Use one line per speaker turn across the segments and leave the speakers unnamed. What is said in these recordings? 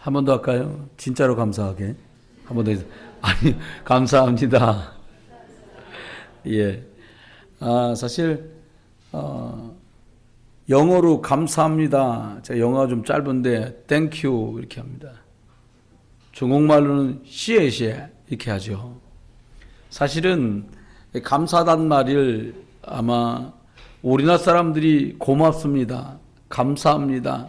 한 번 더 할까요? 진짜로 감사하게. 한 번 더. 아니, 감사합니다. 예. 사실, 영어로 감사합니다. 제가 영어가 좀 짧은데, thank you 이렇게 합니다. 중국말로는 시에시에 이렇게 하죠. 사실은 감사하다는 말을 아마 우리나라 사람들이 고맙습니다. 감사합니다.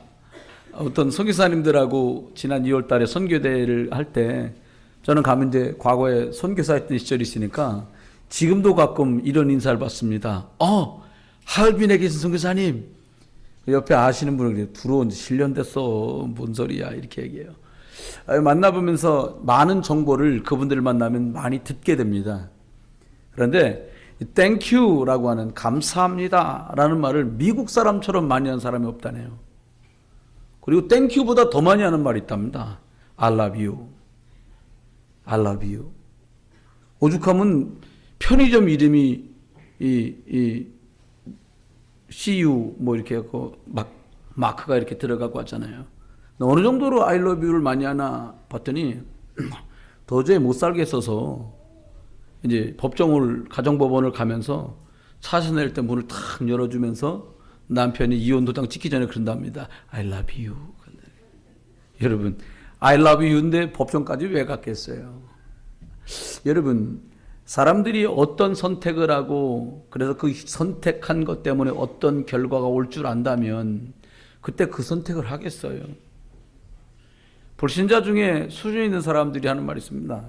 어떤 선교사님들하고 지난 2월 달에 선교대회를 할 때 저는 가면 이제 과거에 선교사 했던 시절이 있으니까 지금도 가끔 이런 인사를 받습니다. 하얼빈에 계신 선교사님. 옆에 아시는 분은 그래요. 들어온 지 7년 됐어. 뭔 소리야. 이렇게 얘기해요. 만나보면서 많은 정보를 그분들을 만나면 많이 듣게 됩니다. 그런데 thank you라고 하는 감사합니다 라는 말을 미국 사람처럼 많이 하는 사람이 없다네요. 그리고 thank you보다 더 많이 하는 말이 있답니다. I love you. I love you. 오죽하면 편의점 이름이 see you 뭐 이렇게 마크가 이렇게 들어가고 왔잖아요. 어느 정도로 I love you를 많이 하나 봤더니 도저히 못 살겠어서 이제 가정법원을 가면서 차에서 내릴 때 문을 탁 열어주면서 남편이 이혼 도장 찍기 전에 그런답니다. I love you. 여러분, I love you인데 법정까지 왜 갔겠어요? 여러분, 사람들이 어떤 선택을 하고 그래서 그 선택한 것 때문에 어떤 결과가 올 줄 안다면 그때 그 선택을 하겠어요. 불신자 중에 수준 있는 사람들이 하는 말이 있습니다.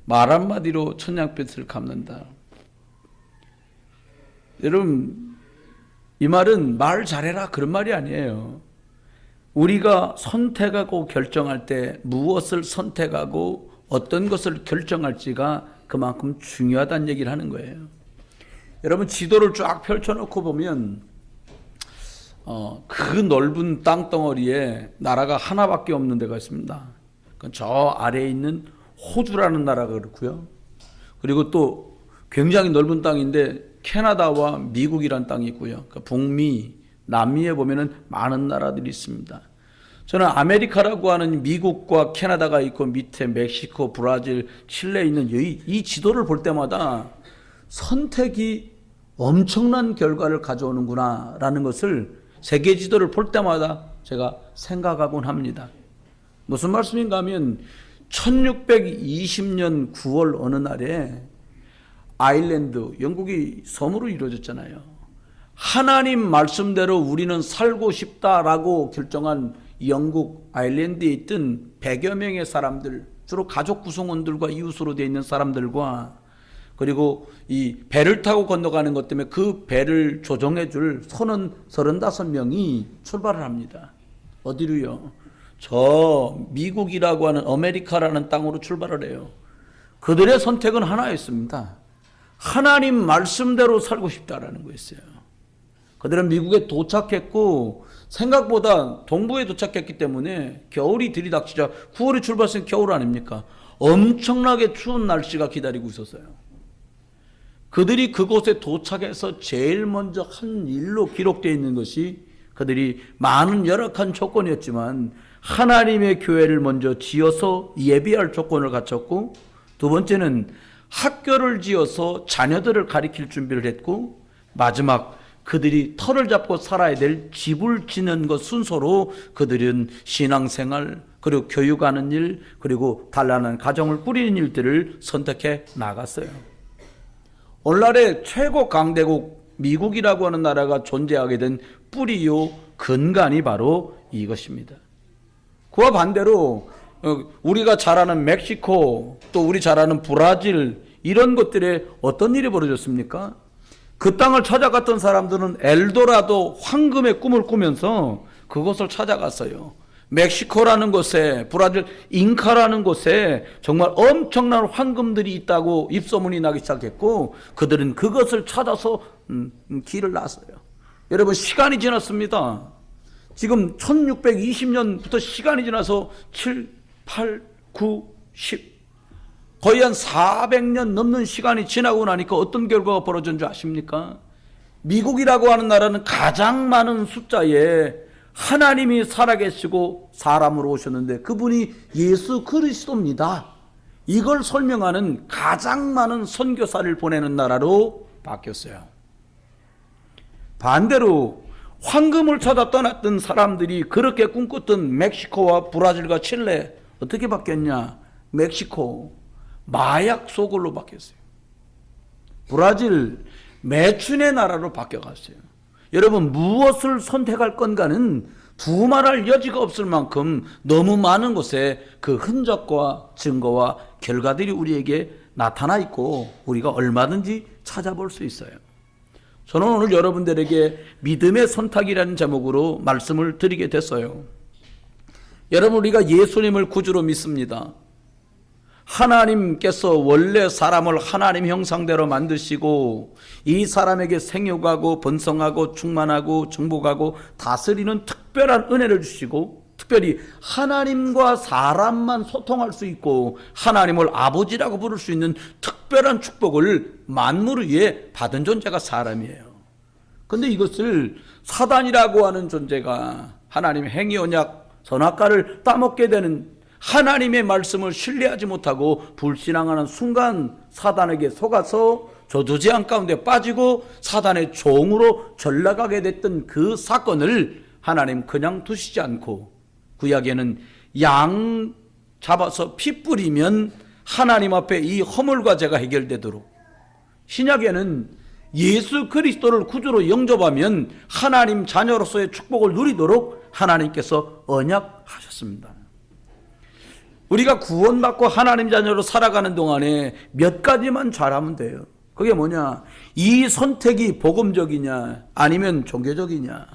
말 한마디로 천냥빚을 갚는다. 여러분, 이 말은 말 잘해라 그런 말이 아니에요. 우리가 선택하고 결정할 때 무엇을 선택하고 어떤 것을 결정할지가 그만큼 중요하다는 얘기를 하는 거예요. 여러분, 지도를 쫙 펼쳐놓고 보면 그 넓은 땅덩어리에 나라가 하나밖에 없는 데가 있습니다. 저 아래에 있는 호주라는 나라가 그렇고요. 그리고 또 굉장히 넓은 땅인데 캐나다와 미국이라는 땅이 있고요. 그러니까 북미, 남미에 보면은 많은 나라들이 있습니다. 저는 아메리카라고 하는 미국과 캐나다가 있고 밑에 멕시코, 브라질, 칠레에 있는 이 지도를 볼 때마다 선택이 엄청난 결과를 가져오는구나 라는 것을 세계 지도를 볼 때마다 제가 생각하곤 합니다. 무슨 말씀인가 하면 1620년 9월 어느 날에 아일랜드, 영국이 섬으로 이루어졌잖아요. 하나님 말씀대로 우리는 살고 싶다라고 결정한 영국 아일랜드에 있던 100여 명의 사람들, 주로 가족 구성원들과 이웃으로 되어 있는 사람들과 그리고 이 배를 타고 건너가는 것 때문에 그 배를 조정해 줄 35명이 출발을 합니다. 어디로요? 저 미국이라고 하는 아메리카라는 땅으로 출발을 해요. 그들의 선택은 하나였습니다. 하나님 말씀대로 살고 싶다라는 거였어요. 그들은 미국에 도착했고 생각보다 동부에 도착했기 때문에 겨울이 들이닥치자 9월에 출발했으면 겨울 아닙니까? 엄청나게 추운 날씨가 기다리고 있었어요. 그들이 그곳에 도착해서 제일 먼저 한 일로 기록되어 있는 것이 그들이 많은 열악한 조건이었지만 하나님의 교회를 먼저 지어서 예비할 조건을 갖췄고, 두 번째는 학교를 지어서 자녀들을 가리킬 준비를 했고, 마지막 그들이 터를 잡고 살아야 될 집을 짓는 것 순서로 그들은 신앙생활, 그리고 교육하는 일, 그리고 단란한 가정을 꾸리는 일들을 선택해 나갔어요. 오늘날의 최고 강대국 미국이라고 하는 나라가 존재하게 된 뿌리요 근간이 바로 이것입니다. 그와 반대로 우리가 잘 아는 멕시코, 또 우리 잘 아는 브라질, 이런 것들에 어떤 일이 벌어졌습니까? 그 땅을 찾아갔던 사람들은 엘도라도 황금의 꿈을 꾸면서 그것을 찾아갔어요. 멕시코라는 곳에, 브라질 잉카라는 곳에 정말 엄청난 황금들이 있다고 입소문이 나기 시작했고, 그들은 그것을 찾아서 길을 났어요. 여러분, 시간이 지났습니다. 지금 1620년부터 시간이 지나서 7, 8, 9, 10 거의 한 400년 넘는 시간이 지나고 나니까 어떤 결과가 벌어진 줄 아십니까? 미국이라고 하는 나라는 가장 많은 숫자의 하나님이 살아계시고 사람으로 오셨는데 그분이 예수 그리스도입니다. 이걸 설명하는 가장 많은 선교사를 보내는 나라로 바뀌었어요. 반대로 황금을 찾아 떠났던 사람들이 그렇게 꿈꿨던 멕시코와 브라질과 칠레 어떻게 바뀌었냐? 멕시코 마약 소굴로 바뀌었어요. 브라질 매춘의 나라로 바뀌어갔어요. 여러분, 무엇을 선택할 건가는 두말할 여지가 없을 만큼 너무 많은 곳에 그 흔적과 증거와 결과들이 우리에게 나타나 있고 우리가 얼마든지 찾아볼 수 있어요. 저는 오늘 여러분들에게 믿음의 선택이라는 제목으로 말씀을 드리게 됐어요. 여러분, 우리가 예수님을 구주로 믿습니다. 하나님께서 원래 사람을 하나님 형상대로 만드시고 이 사람에게 생육하고 번성하고 충만하고 정복하고 다스리는 특별한 은혜를 주시고 특별히 하나님과 사람만 소통할 수 있고 하나님을 아버지라고 부를 수 있는 특별한 축복을 만물 위에 받은 존재가 사람이에요. 그런데 이것을 사단이라고 하는 존재가 하나님의 행위 언약 선악과를 따먹게 되는 하나님의 말씀을 신뢰하지 못하고 불신앙하는 순간 사단에게 속아서 저주재앙 가운데 빠지고 사단의 종으로 전락하게 됐던 그 사건을 하나님 그냥 두시지 않고 구약에는 양 잡아서 피 뿌리면 하나님 앞에 이 허물과 죄가 해결되도록, 신약에는 예수 그리스도를 구주로 영접하면 하나님 자녀로서의 축복을 누리도록 하나님께서 언약하셨습니다. 우리가 구원받고 하나님 자녀로 살아가는 동안에 몇 가지만 잘하면 돼요. 그게 뭐냐? 이 선택이 복음적이냐 아니면 종교적이냐.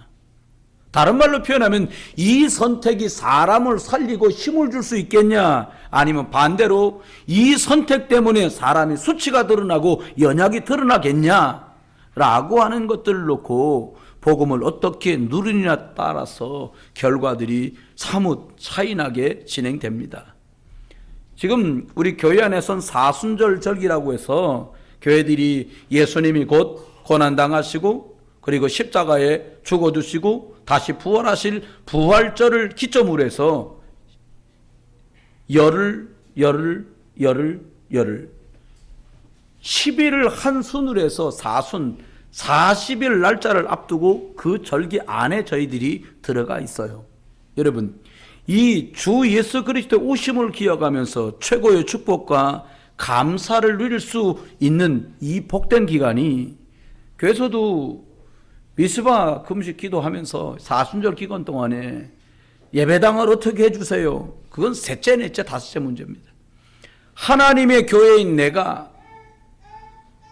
다른 말로 표현하면 이 선택이 사람을 살리고 힘을 줄 수 있겠냐 아니면 반대로 이 선택 때문에 사람이 수치가 드러나고 연약이 드러나겠냐 라고 하는 것들을 놓고 복음을 어떻게 누리느냐에 따라서 결과들이 사뭇 차이나게 진행됩니다. 지금 우리 교회 안에선 사순절 절기라고 해서 교회들이 예수님이 곧 고난당하시고 그리고 십자가에 죽어주시고 다시 부활하실 부활절을 기점으로 해서 열흘 10일을 한 순으로 해서 사순 40일 날짜를 앞두고 그 절기 안에 저희들이 들어가 있어요. 여러분, 이 주 예수 그리스도의 오심을 기억하면서 최고의 축복과 감사를 누릴 수 있는 이 복된 기간이 교회에서도 미스바 금식 기도하면서 사순절 기간 동안에 예배당을 어떻게 해주세요? 그건 셋째, 넷째, 다섯째 문제입니다. 하나님의 교회인 내가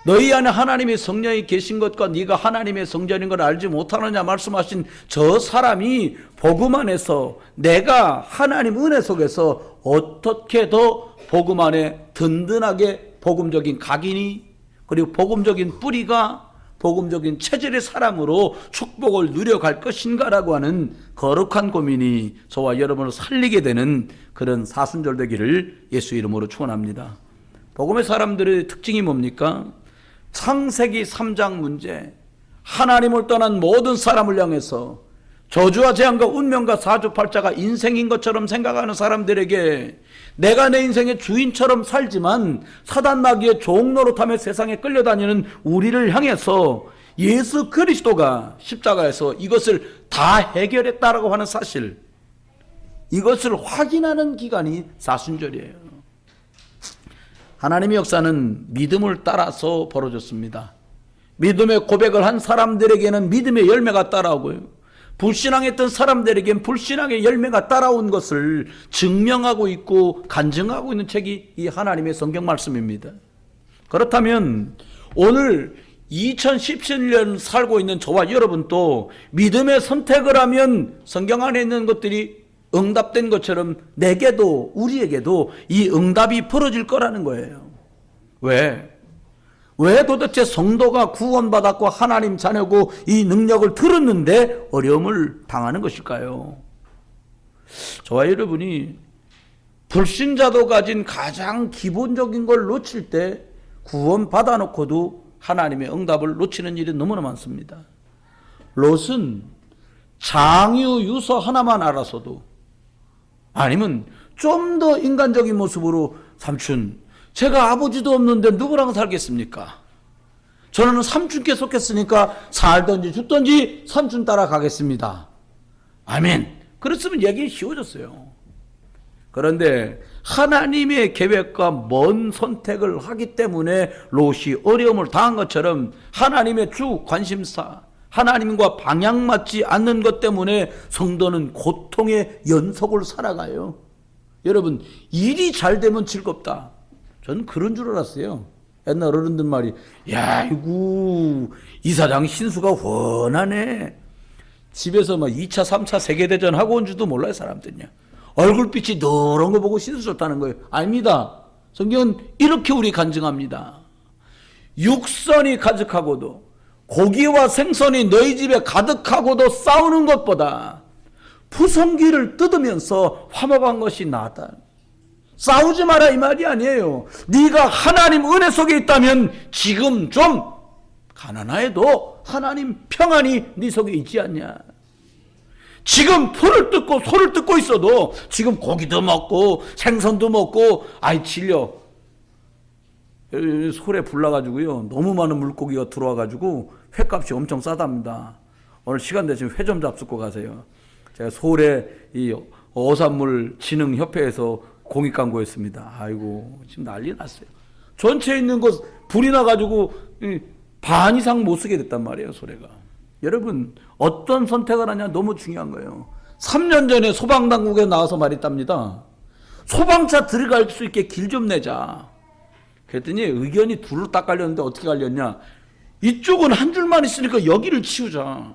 너희 안에 하나님의 성령이 계신 것과 네가 하나님의 성전인 걸 알지 못하느냐 말씀하신 저 사람이 복음 안에서 내가 하나님 은혜 속에서 어떻게 더 복음 안에 든든하게 복음적인 각인이 그리고 복음적인 뿌리가 복음적인 체질의 사람으로 축복을 누려갈 것인가라고 하는 거룩한 고민이 저와 여러분을 살리게 되는 그런 사순절 되기를 예수 이름으로 축원합니다. 복음의 사람들의 특징이 뭡니까? 창세기 3장 문제, 하나님을 떠난 모든 사람을 향해서 저주와 재앙과 운명과 사주팔자가 인생인 것처럼 생각하는 사람들에게 내가 내 인생의 주인처럼 살지만 사단 마귀의 종 노릇하며 세상에 끌려다니는 우리를 향해서 예수 그리스도가 십자가에서 이것을 다 해결했다라고 하는 사실, 이것을 확인하는 기간이 사순절이에요. 하나님의 역사는 믿음을 따라서 벌어졌습니다. 믿음의 고백을 한 사람들에게는 믿음의 열매가 따라오고요, 불신앙했던 사람들에겐 불신앙의 열매가 따라온 것을 증명하고 있고 간증하고 있는 책이 이 하나님의 성경 말씀입니다. 그렇다면 오늘 2017년 살고 있는 저와 여러분도 믿음의 선택을 하면 성경 안에 있는 것들이 응답된 것처럼 내게도 우리에게도 이 응답이 벌어질 거라는 거예요. 왜 도대체 성도가 구원받았고 하나님 자녀고 이 능력을 들었는데 어려움을 당하는 것일까요? 저와 여러분이 불신자도 가진 가장 기본적인 걸 놓칠 때 구원 받아놓고도 하나님의 응답을 놓치는 일이 너무나 많습니다. 롯은 장유 유서 하나만 알아서도, 아니면 좀 더 인간적인 모습으로 삼촌, 제가 아버지도 없는데 누구랑 살겠습니까? 저는 삼촌께 속했으니까 살든지 죽든지 삼촌 따라가겠습니다. 아멘. 그랬으면 얘기 쉬워졌어요. 그런데 하나님의 계획과 먼 선택을 하기 때문에 롯이 어려움을 당한 것처럼 하나님의 주 관심사, 하나님과 방향 맞지 않는 것 때문에 성도는 고통의 연속을 살아가요. 여러분, 일이 잘 되면 즐겁다. 저는 그런 줄 알았어요. 옛날 어른들 말이, 야, 이구 이사장 신수가 훤하네. 집에서 막 2차, 3차 세계대전 하고 온 줄도 몰라요, 사람들이요. 얼굴빛이 노란 거 보고 신수 좋다는 거예요. 아닙니다. 성경은 이렇게 우리 간증합니다. 육선이 가득하고도 고기와 생선이 너희 집에 가득하고도 싸우는 것보다 푸성기를 뜯으면서 화목한 것이 나았다. 싸우지 마라 이 말이 아니에요. 네가 하나님 은혜 속에 있다면 지금 좀 가난해도 하나님 평안이 네 속에 있지 않냐. 지금 풀을 뜯고 소를 뜯고 있어도 지금 고기도 먹고 생선도 먹고 아이 질려. 솔에 불나가지고요 너무 많은 물고기가 들어와가지고 회값이 엄청 싸답니다. 오늘 시간 되시면 회 좀 잡수고 가세요. 제가 서울에 이 어산물 진흥 협회에서 공익 광고했습니다. 아이고 지금 난리 났어요. 전체에 있는 거 불이 나가지고 반 이상 못 쓰게 됐단 말이에요. 소래가. 여러분 어떤 선택을 하냐 너무 중요한 거예요. 3년 전에 소방당국에 나와서 말했답니다. 소방차 들어갈 수 있게 길 좀 내자. 그랬더니 의견이 둘로 딱 갈렸는데 어떻게 갈렸냐. 이쪽은 한 줄만 있으니까 여기를 치우자.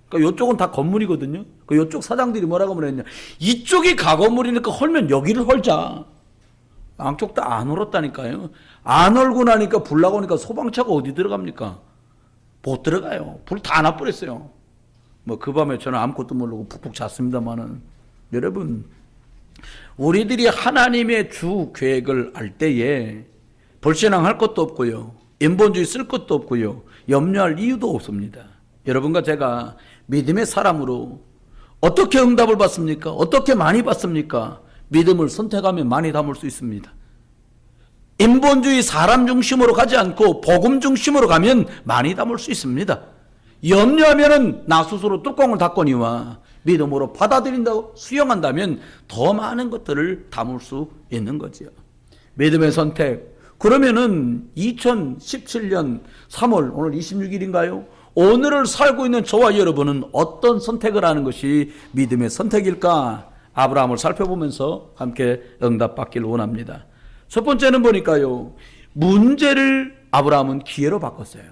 그러니까 이쪽은 다 건물이거든요. 그 이쪽 사장들이 뭐라고 그랬냐. 이쪽이 가건물이니까 헐면 여기를 헐자. 양쪽 다 안 헐었다니까요. 안 헐고 나니까 불 나고 오니까 소방차가 어디 들어갑니까? 못 들어가요. 불 다 놔버렸어요. 뭐 그 밤에 저는 아무것도 모르고 푹푹 잤습니다만은 여러분 우리들이 하나님의 주 계획을 알 때에 불신앙할 것도 없고요. 인본주의 쓸 것도 없고요. 염려할 이유도 없습니다. 여러분과 제가 믿음의 사람으로 어떻게 응답을 받습니까? 어떻게 많이 받습니까? 믿음을 선택하면 많이 담을 수 있습니다. 인본주의 사람 중심으로 가지 않고 복음 중심으로 가면 많이 담을 수 있습니다. 염려하면은 나 스스로 뚜껑을 닫거니와 믿음으로 받아들인다고 수용한다면 더 많은 것들을 담을 수 있는 거지요. 믿음의 선택. 그러면은 2017년 3월 오늘 26일인가요? 오늘을 살고 있는 저와 여러분은 어떤 선택을 하는 것이 믿음의 선택일까? 아브라함을 살펴보면서 함께 응답받기를 원합니다. 첫 번째는 보니까요. 문제를 아브라함은 기회로 바꿨어요.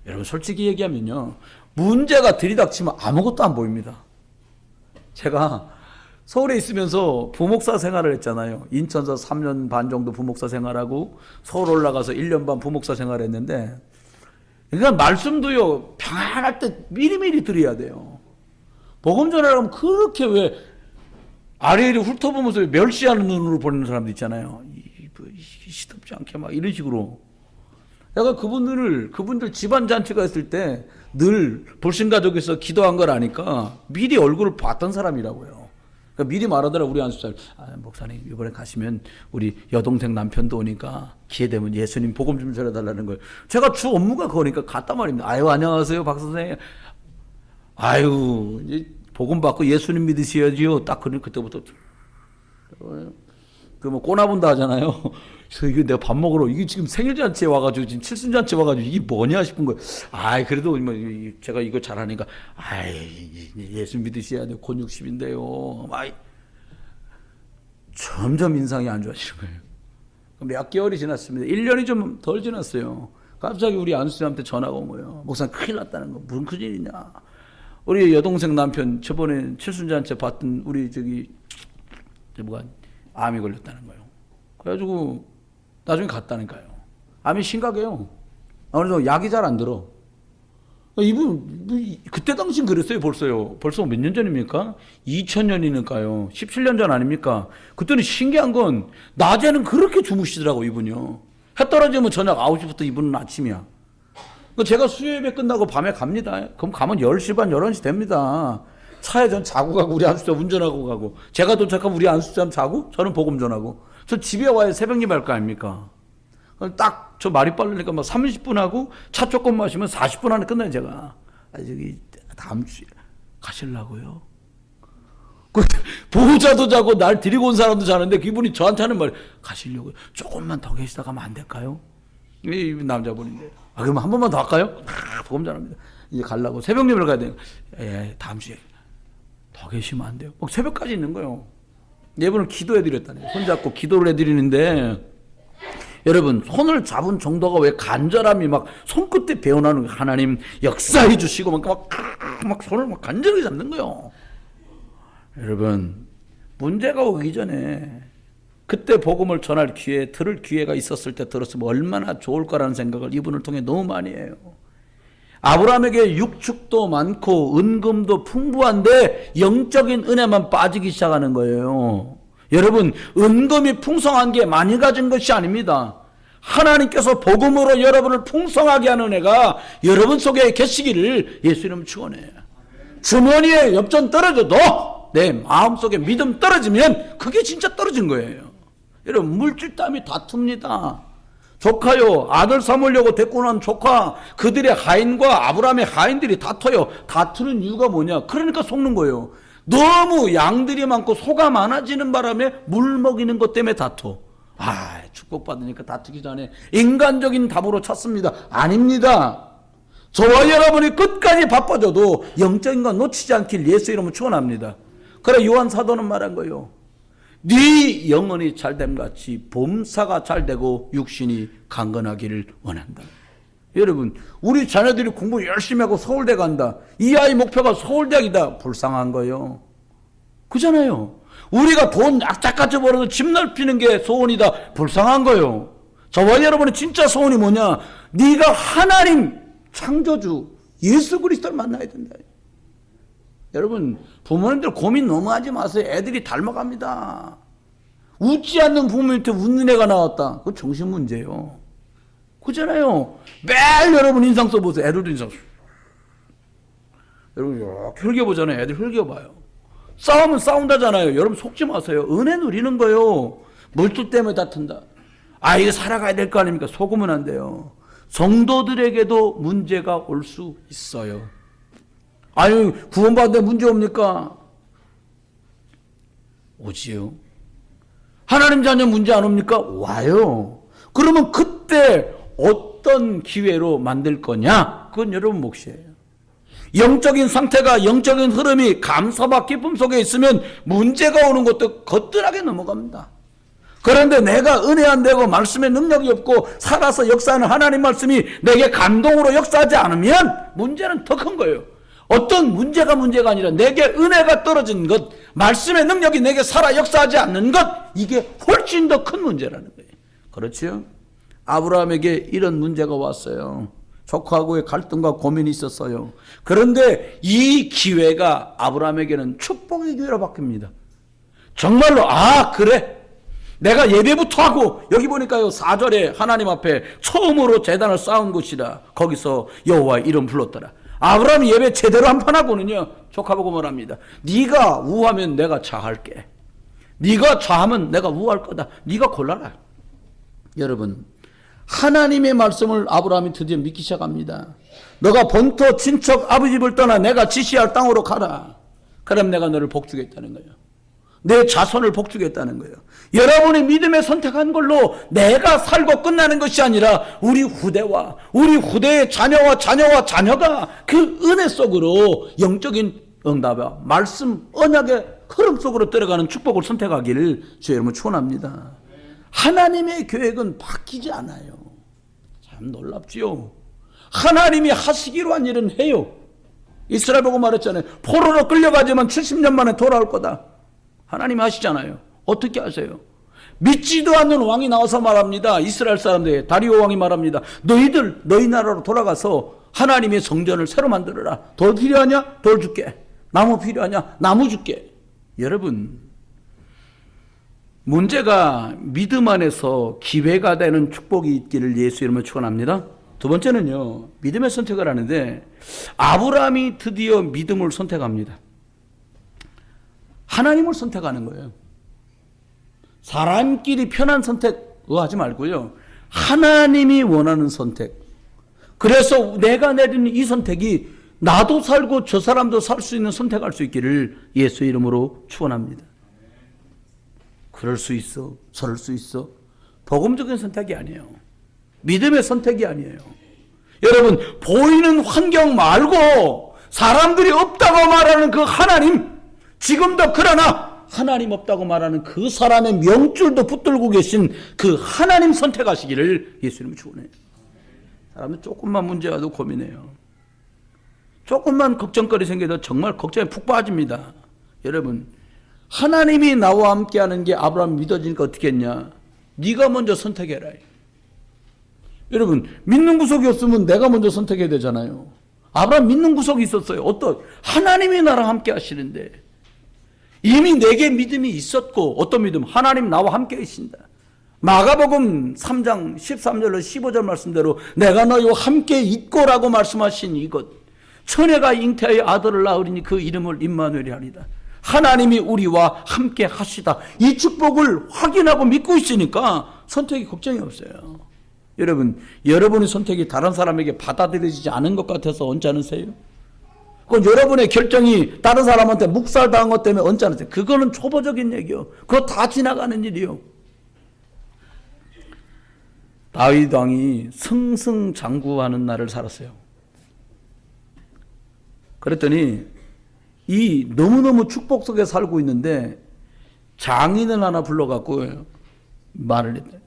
여러분 솔직히 얘기하면요. 문제가 들이닥치면 아무것도 안 보입니다. 제가 서울에 있으면서 부목사 생활을 했잖아요. 인천서 3년 반 정도 부목사 생활하고 서울 올라가서 1년 반 부목사 생활을 했는데 그러니까 말씀도요. 평안할 때 미리미리 드려야 돼요. 복음 전하려면 그렇게 왜 아래를 훑어보면서 멸시하는 눈으로 보는 사람도 있잖아요. 시덥지 않게 막 이런 식으로. 내가 그분들 집안 잔치가 있을 때 늘 불신가족에서 기도한 걸 아니까 미리 얼굴을 봤던 사람이라고요. 그러니까 미리 말하더라 우리 안수살. 목사님 이번에 가시면 우리 여동생 남편도 오니까 기회 되면 예수님 복음 좀 전해달라는 거예요. 제가 주 업무가 그거니까 갔단 말입니다. 아유 안녕하세요 박 선생님. 아유 이제 복음 받고 예수님 믿으셔야지요. 딱 그때부터 그 뭐 꼬나본다 하잖아요. 그래서 이게 내가 밥 먹으러 이게 지금 생일잔치에 와가지고 지금 칠순잔치에 와가지고 이게 뭐냐 싶은 거예요. 그래도 뭐 제가 이거 잘하니까 예수 믿으셔야 돼요. 곧 60인데요. 점점 인상이 안 좋아지는 거예요. 몇 개월이 지났습니다. 1년이 좀 덜 지났어요. 갑자기 우리 안수님한테 전화가 온 거예요. 목사님 큰일 났다는 거. 무슨 큰일이냐. 우리 여동생 남편 저번에 칠순잔치 봤던 우리 암이 걸렸다는 거예요. 그래가지고 나중에 갔다니까요. 암이 심각해요. 그래서 약이 잘 안 들어. 이분 그때 당신 그랬어요. 벌써 몇 년 전입니까? 2000년이니까요. 17년 전 아닙니까? 그때는 신기한 건 낮에는 그렇게 주무시더라고 이분이요. 해 떨어지면 저녁 9시부터 이분은 아침이야. 제가 수요예배 끝나고 밤에 갑니다. 그럼 가면 10시 반, 11시 됩니다. 차에 전 자고 가고 우리 안수자 운전하고 가고 제가 도착하면 우리 안수자 자고 저는 복음 전하고 저 집에 와야 새벽 예배할 거 아닙니까? 딱 저 말이 빠르니까 막 30분 하고 차 조금 마시면 40분 안에 끝나요 제가. 저기 다음 주에 가실라고요? 보호자도 자고 날 데리고 온 사람도 자는데 그분이 저한테 하는 말 가시려고요. 조금만 더 계시다 가면 안 될까요? 이 남자분인데 그럼 한 번만 더 할까요? 복음 전합니다. 이제 가려고 새벽 예배를 가야 돼요. 다음 주에 더 계시면 안 돼요. 막 새벽까지 있는 거예요. 예분을 기도해드렸다네요. 손잡고 기도를 해드리는데 여러분 손을 잡은 정도가 왜 간절함이 막 손끝에 배어나는 거예요. 하나님 역사해 주시고 막 손을 막 간절하게 잡는 거예요. 여러분 문제가 오기 전에 그때 복음을 전할 기회, 들을 기회가 있었을 때 들었으면 얼마나 좋을 거라는 생각을 이분을 통해 너무 많이 해요. 아브라함에게 육축도 많고 은금도 풍부한데 영적인 은혜만 빠지기 시작하는 거예요. 여러분 은금이 풍성한 게 많이 가진 것이 아닙니다. 하나님께서 복음으로 여러분을 풍성하게 하는 은혜가 여러분 속에 계시기를 예수 이름 축원해요. 주머니에 엽전 떨어져도 내 마음속에 믿음 떨어지면 그게 진짜 떨어진 거예요. 여러분 물질 땀이 다툽니다. 조카요 아들 삼으려고 데리고 난 조카 그들의 하인과 아브라함의 하인들이 다퉈요. 다투는 이유가 뭐냐? 그러니까 속는 거예요. 너무 양들이 많고 소가 많아지는 바람에 물 먹이는 것 때문에 다투. 축복받으니까 다투기 전에 인간적인 답으로 찾습니다. 아닙니다. 저와 여러분이 끝까지 바빠져도 영적인 건 놓치지 않길 예수 이름으로 축원합니다. 그래 요한 사도는 말한 거예요. 네 영혼이 잘됨 같이 범사가 잘되고 육신이 강건하기를 원한다. 여러분 우리 자녀들이 공부 열심히 하고 서울대 간다. 이 아이 목표가 서울대학이다. 불쌍한 거예요. 그잖아요. 우리가 돈 악착같이 벌어서 집 넓히는 게 소원이다. 불쌍한 거예요. 저와 여러분의 진짜 소원이 뭐냐? 네가 하나님 창조주 예수 그리스도를 만나야 된다. 여러분 부모님들 고민 너무 하지 마세요. 애들이 닮아갑니다. 웃지 않는 부모님한테 웃는 애가 나왔다. 그거 정신 문제예요. 그잖아요. 매일 여러분 인상 써보세요. 애들도 인상 써. 여러분 이렇게 흘겨보잖아요. 애들 흘겨봐요. 싸우면 싸운다잖아요. 여러분 속지 마세요. 은혜 누리는 거요. 물질 때문에 다툰다. 이거 살아가야 될 거 아닙니까? 속으면 안 돼요. 성도들에게도 문제가 올 수 있어요. 구원받는데 문제 옵니까? 오지요. 하나님 자녀 문제 안 옵니까? 와요. 그러면 그때 어떤 기회로 만들 거냐? 그건 여러분 몫이에요. 영적인 상태가 영적인 흐름이 감사와 기쁨 속에 있으면 문제가 오는 것도 거뜬하게 넘어갑니다. 그런데 내가 은혜 안 되고 말씀의 능력이 없고 살아서 역사하는 하나님 말씀이 내게 감동으로 역사하지 않으면 문제는 더 큰 거예요. 어떤 문제가 아니라 내게 은혜가 떨어진 것, 말씀의 능력이 내게 살아 역사하지 않는 것, 이게 훨씬 더 큰 문제라는 거예요. 그렇죠? 아브라함에게 이런 문제가 왔어요. 조카하고의 갈등과 고민이 있었어요. 그런데 이 기회가 아브라함에게는 축복의 기회로 바뀝니다. 정말로 그래 내가 예배부터 하고 여기 보니까요 4절에 하나님 앞에 처음으로 제단을 쌓은 곳이라 거기서 여호와의 이름 불렀더라. 아브라함이 예배 제대로 한 판 하고는요 조카보고 말합니다. 네가 우하면 내가 좌할게. 네가 좌하면 내가 우할 거다. 네가 골라라. 여러분 하나님의 말씀을 아브라함이 드디어 믿기 시작합니다. 너가 본토 친척 아버지 집을 떠나 내가 지시할 땅으로 가라. 그럼 내가 너를 복주겠다는 거예요. 내 자손을 복주겠다는 거예요. 여러분이 믿음에 선택한 걸로 내가 살고 끝나는 것이 아니라 우리 후대와 우리 후대의 자녀와 자녀가 그 은혜 속으로 영적인 응답과 말씀 언약의 흐름 속으로 들어가는 축복을 선택하기를 주의 이름으로 축원합니다. 하나님의 계획은 바뀌지 않아요. 참 놀랍지요. 하나님이 하시기로 한 일은 해요. 이스라엘 보고 말했잖아요. 포로로 끌려가지만 70년 만에 돌아올 거다. 하나님이 하시잖아요. 어떻게 하세요? 믿지도 않는 왕이 나와서 말합니다. 이스라엘 사람들 다리오 왕이 말합니다. 너희 나라로 돌아가서 하나님의 성전을 새로 만들어라. 돌 필요하냐? 돌 줄게. 나무 필요하냐? 나무 줄게. 여러분 문제가 믿음 안에서 기회가 되는 축복이 있기를 예수 이름으로 축원합니다. 두 번째는요, 믿음의 선택을 하는데 아브라함이 드디어 믿음을 선택합니다. 하나님을 선택하는 거예요. 사람끼리 편한 선택 하지 말고요, 하나님이 원하는 선택. 그래서 내가 내리는 이 선택이 나도 살고 저 사람도 살 수 있는 선택할 수 있기를 예수 이름으로 축원합니다. 그럴 수 있어, 저럴 수 있어. 복음적인 선택이 아니에요. 믿음의 선택이 아니에요. 여러분, 보이는 환경 말고 사람들이 없다고 말하는 그 하나님, 지금도 그러나 하나님 없다고 말하는 그 사람의 명줄도 붙들고 계신 그 하나님 선택하시기를 예수님은 축원해요. 사람은 조금만 문제 와도 고민해요. 조금만 걱정거리 생겨도 정말 걱정에 푹 빠집니다. 여러분, 하나님이 나와 함께하는 게 아브라함 믿어지니까 어떻게 했냐? 네가 먼저 선택해라. 여러분, 믿는 구석이 없으면 내가 먼저 선택해야 되잖아요. 아브라함 믿는 구석이 있었어요. 어떤? 하나님이 나랑 함께 하시는데 이미 내게 믿음이 있었고, 어떤 믿음? 하나님 나와 함께 계신다. 마가복음 3장 13절로 15절 말씀대로 내가 너희와 함께 있고라고 말씀하신 이것, 처녀가 잉태하여 아들을 낳으리니 그 이름을 임마누엘이 하리라. 하나님이 우리와 함께 하시다. 이 축복을 확인하고 믿고 있으니까 선택이 걱정이 없어요. 여러분, 여러분의 선택이 다른 사람에게 받아들여지지 않은 것 같아서 언짢으세요? 그건 여러분의 결정이 다른 사람한테 묵살당한 것 때문에 언짢으세요. 그거는 초보적인 얘기요. 그거 다 지나가는 일이요. 다윗 왕이 승승장구하는 날을 살았어요. 그랬더니 이 너무너무 축복 속에 살고 있는데 장인을 하나 불러갖고 말을 했다.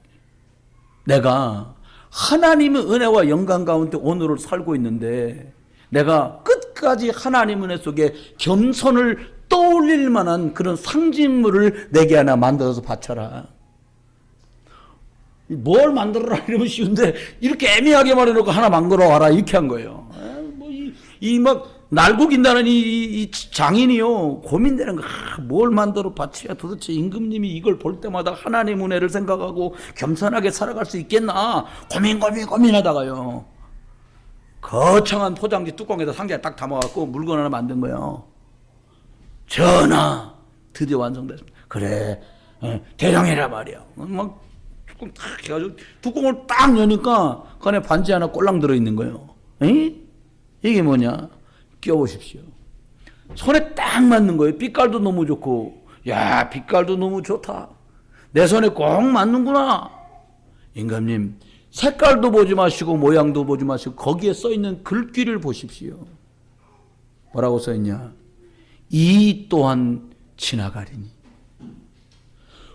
내가 하나님의 은혜와 영광 가운데 오늘을 살고 있는데 내가 끝까지 하나님 은혜 속에 겸손을 떠올릴 만한 그런 상징물을 내게 하나 만들어서 바쳐라. 뭘 만들어라 이러면 쉬운데 이렇게 애매하게 말해놓고 하나 만들어 와라 이렇게 한 거예요. 막 날고긴다는 이 장인이요, 고민되는 거. 뭘 만들어 바쳐야 도대체 임금님이 이걸 볼 때마다 하나님 은혜를 생각하고 겸손하게 살아갈 수 있겠나 고민하다가요, 거창한 포장지 뚜껑에다 상자에 딱 담아갖고 물건 하나 만든 거예요. 전하, 드디어 완성됐습니다. 그래, 대령해라 말이야. 막 뚜껑 딱 해가지고 뚜껑을 딱 여니까 그 안에 반지 하나 꼴랑 들어있는 거예요. 이게 뭐냐? 껴보십시오. 손에 딱 맞는 거예요. 빛깔도 너무 좋고, 야, 빛깔도 너무 좋다. 내 손에 꼭 맞는구나. 임금님, 색깔도 보지 마시고 모양도 보지 마시고 거기에 써있는 글귀를 보십시오. 뭐라고 써있냐? 이 또한 지나가리니.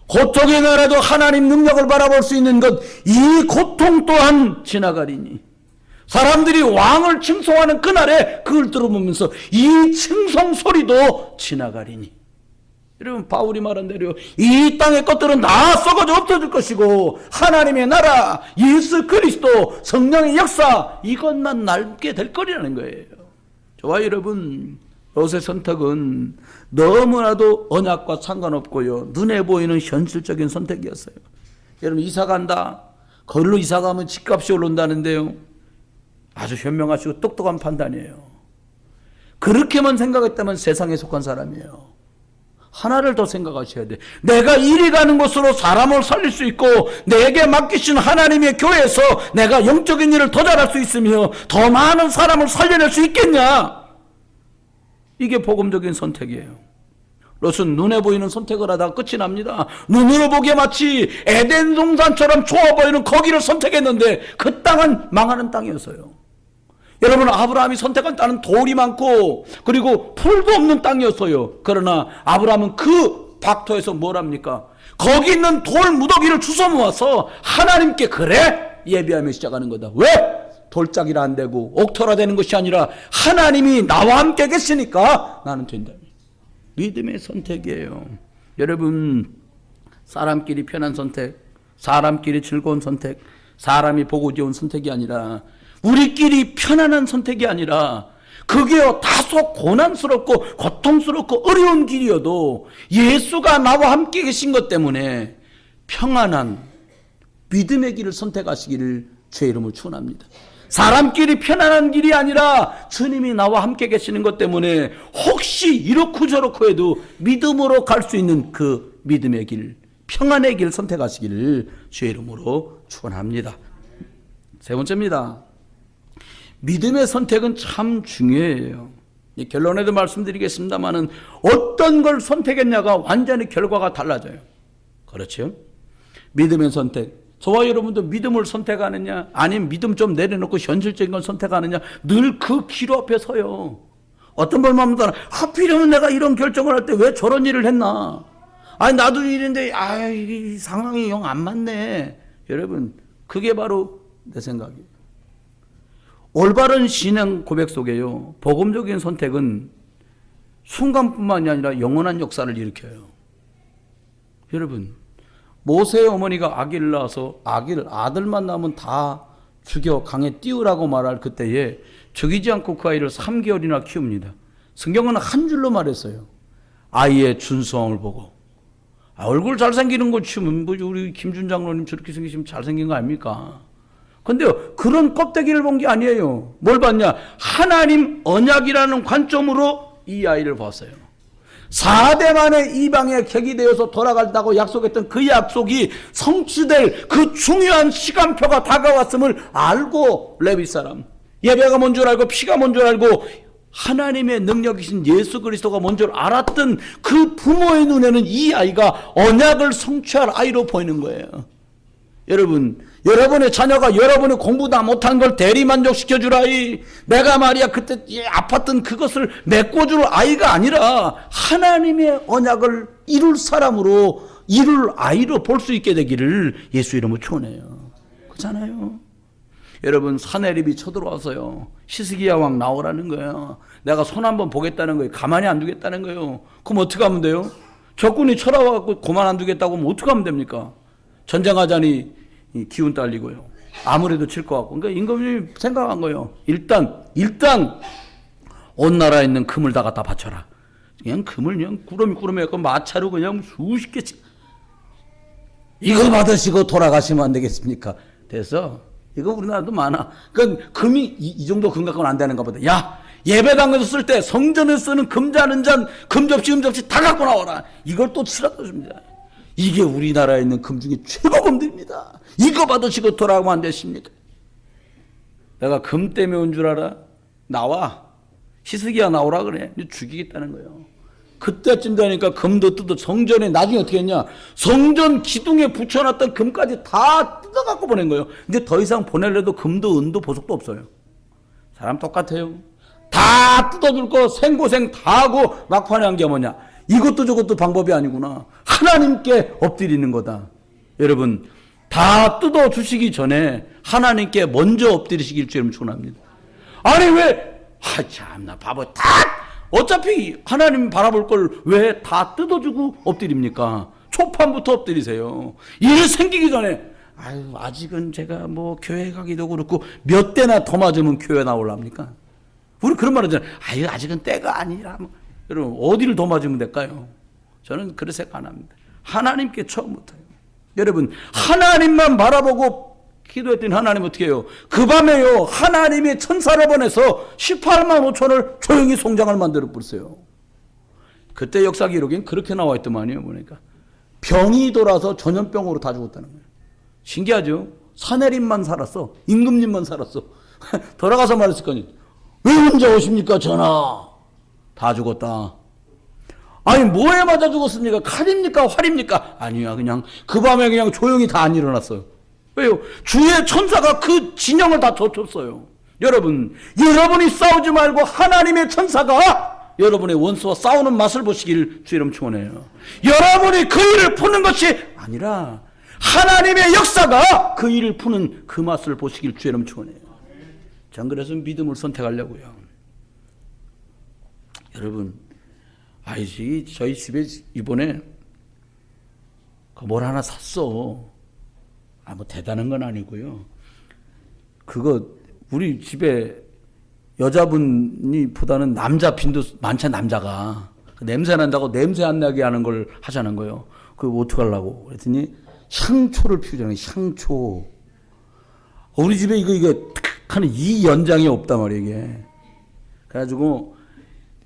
고통의 나라도 하나님 능력을 바라볼 수 있는 것, 이 고통 또한 지나가리니. 사람들이 왕을 칭송하는 그날에 그걸 들어보면서 이 칭송 소리도 지나가리니. 여러분, 바울이 말한 대로 이 땅의 것들은 다 썩어져 없어질 것이고 하나님의 나라, 예수 그리스도, 성령의 역사, 이것만 남게 될 거리라는 거예요. 저와 여러분, 롯의 선택은 너무나도 언약과 상관없고요, 눈에 보이는 현실적인 선택이었어요. 여러분, 이사 간다. 거기로 이사 가면 집값이 오른다는데요, 아주 현명하시고 똑똑한 판단이에요. 그렇게만 생각했다면 세상에 속한 사람이에요. 하나를 더 생각하셔야 돼. 내가 이리 가는 곳으로 사람을 살릴 수 있고 내게 맡기신 하나님의 교회에서 내가 영적인 일을 더 잘할 수 있으며 더 많은 사람을 살려낼 수 있겠냐? 이게 복음적인 선택이에요. 롯은 눈에 보이는 선택을 하다가 끝이 납니다. 눈으로 보기에 마치 에덴 동산처럼 좋아 보이는 거기를 선택했는데 그 땅은 망하는 땅이었어요. 여러분, 아브라함이 선택한 땅은 돌이 많고 그리고 풀도 없는 땅이었어요. 그러나 아브라함은 그 박토에서 뭘 합니까? 거기 있는 돌 무더기를 주워 모아서 하나님께 그래? 예배하며 시작하는 거다. 왜? 돌짝이라 안 되고 옥토라 되는 것이 아니라 하나님이 나와 함께 계시니까 나는 된다. 믿음의 선택이에요. 여러분, 사람끼리 편한 선택, 사람끼리 즐거운 선택, 사람이 보고 좋은 선택이 아니라 우리끼리 편안한 선택이 아니라 그게요 다소 고난스럽고 고통스럽고 어려운 길이어도 예수가 나와 함께 계신 것 때문에 평안한 믿음의 길을 선택하시기를 주의 이름으로 축원합니다. 사람끼리 편안한 길이 아니라 주님이 나와 함께 계시는 것 때문에 혹시 이렇고 저렇고 해도 믿음으로 갈 수 있는 그 믿음의 길, 평안의 길 선택하시기를 주의 이름으로 축원합니다. 세 번째입니다. 믿음의 선택은 참 중요해요. 결론에도 말씀드리겠습니다만은 어떤 걸 선택했냐가 완전히 결과가 달라져요. 그렇죠? 믿음의 선택. 저와 여러분도 믿음을 선택하느냐, 아니면 믿음 좀 내려놓고 현실적인 걸 선택하느냐, 늘 그 길 앞에 서요. 어떤 걸 말하면 하필이면 내가 이런 결정을 할 때 왜 저런 일을 했나? 아니 나도 일인데 이 상황이 영 안 맞네. 여러분, 그게 바로 내 생각이에요. 올바른 신앙 고백 속에요, 복음적인 선택은 순간뿐만이 아니라 영원한 역사를 일으켜요. 여러분, 모세의 어머니가 아기를 낳아서 아들만 낳으면 다 죽여 강에 띄우라고 말할 그때에 죽이지 않고 그 아이를 3개월이나 키웁니다. 성경은 한 줄로 말했어요. 아이의 준수함을 보고. 얼굴 잘생기는 거 치면 우리 김준 장로님 저렇게 생기시면 잘생긴 거 아닙니까? 근데요, 그런 껍데기를 본 게 아니에요. 뭘 봤냐? 하나님 언약이라는 관점으로 이 아이를 봤어요. 4대 만에 이방에 객이 되어서 돌아간다고 약속했던 그 약속이 성취될 그 중요한 시간표가 다가왔음을 알고, 레위 사람, 예배가 뭔 줄 알고 피가 뭔 줄 알고 하나님의 능력이신 예수 그리스도가 뭔 줄 알았던 그 부모의 눈에는 이 아이가 언약을 성취할 아이로 보이는 거예요. 여러분, 여러분의 자녀가 여러분이 공부 다 못한 걸 대리만족시켜줄 아이, 내가 말이야 그때 아팠던 그것을 메꿔줄 아이가 아니라 하나님의 언약을 이룰 사람으로, 이룰 아이로 볼 수 있게 되기를 예수 이름으로 축원해요. 그렇잖아요. 여러분, 사내립이 쳐들어와서요, 히스기야 왕 나오라는 거예요. 내가 손 한번 보겠다는 거예요. 가만히 안 두겠다는 거예요. 그럼 어떻게 하면 돼요? 적군이 쳐다와갖고 고만 안 두겠다고 하면 어떻게 하면 됩니까? 전쟁하자니 기운 딸리고요. 아무래도 칠 것 같고. 그러니까 임금님이 생각한 거예요. 일단 온 나라에 있는 금을 다 갖다 바쳐라. 그냥 금을 그냥 꾸러미 해서 마차로 그냥 수십 개씩. 이거 받으시고 돌아가시면 안 되겠습니까? 돼서 이거 우리나라도 많아. 그러니까 금이 이 정도 금 갖고는 안 되는가 보다. 야, 예배당에서 쓸 때 성전에 쓰는 금잔, 금접시 다 갖고 나와라. 이걸 또 치러다 줍니다. 이게 우리나라에 있는 금 중에 최고 금들입니다. 이거 받으시고 돌아가면 안 되십니까? 내가 금 때문에 온 줄 알아? 나와. 히스기야 나오라 그래. 죽이겠다는 거예요. 그때쯤 되니까 금도 뜯어 성전에, 나중에 어떻게 했냐? 성전 기둥에 붙여놨던 금까지 다 뜯어갖고 보낸 거예요. 근데 더 이상 보내려도 금도 은도 보석도 없어요. 사람 똑같아요. 다 뜯어줄 거 생고생 다 하고 막판에 한 게 뭐냐? 이것도 저것도 방법이 아니구나. 하나님께 엎드리는 거다. 여러분, 다 뜯어주시기 전에 하나님께 먼저 엎드리시길 주님 축원합니다. 아니 왜? 참나 바보. 다 어차피 하나님 바라볼 걸 왜 다 뜯어주고 엎드립니까? 초판부터 엎드리세요. 일 생기기 전에 아직은 제가 뭐 교회 가기도 그렇고 몇 대나 더 맞으면 교회 나올랍니까? 우리 그런 말 하잖아요. 아직은 때가 아니라. 여러분, 어디를 더 맞으면 될까요? 저는 그런 생각 안 합니다. 하나님께 처음부터요. 여러분, 하나님만 바라보고 기도했더니 하나님 어떻게 해요? 그 밤에요, 하나님이 천사를 보내서 18만 5천을 조용히 송장을 만들어 버렸어요. 그때 역사 기록엔 그렇게 나와 있더만요. 보니까 병이 돌아서 전염병으로 다 죽었다는 거예요. 신기하죠? 사내림만 살았어. 임금님만 살았어. 돌아가서 말했을 거니, 왜 혼자 오십니까 전하? 다 죽었다. 아니 뭐에 맞아 죽었습니까? 칼입니까? 활입니까? 아니야, 그냥 그 밤에 그냥 조용히 다 안 일어났어요. 왜요? 주의 천사가 그 진영을 다 젖혔어요. 여러분, 여러분이 싸우지 말고 하나님의 천사가 여러분의 원수와 싸우는 맛을 보시길 주 이름 축원해요. 여러분이 그 일을 푸는 것이 아니라 하나님의 역사가 그 일을 푸는 그 맛을 보시길 주 이름 축원해요. 전 그래서 믿음을 선택하려고요. 여러분, 저희 집에 이번에 뭘 하나 샀어. 뭐 대단한 건 아니고요. 그거 우리 집에 여자분이 보다는 남자 빈도 많잖아. 남자가 냄새 난다고 냄새 안 나게 하는 걸 하자는 거예요. 그거 어떡하려고 그랬더니 향초를 피우잖아요. 향초. 우리 집에 이거 하는 이 연장이 없단 말이에요, 이게. 그래가지고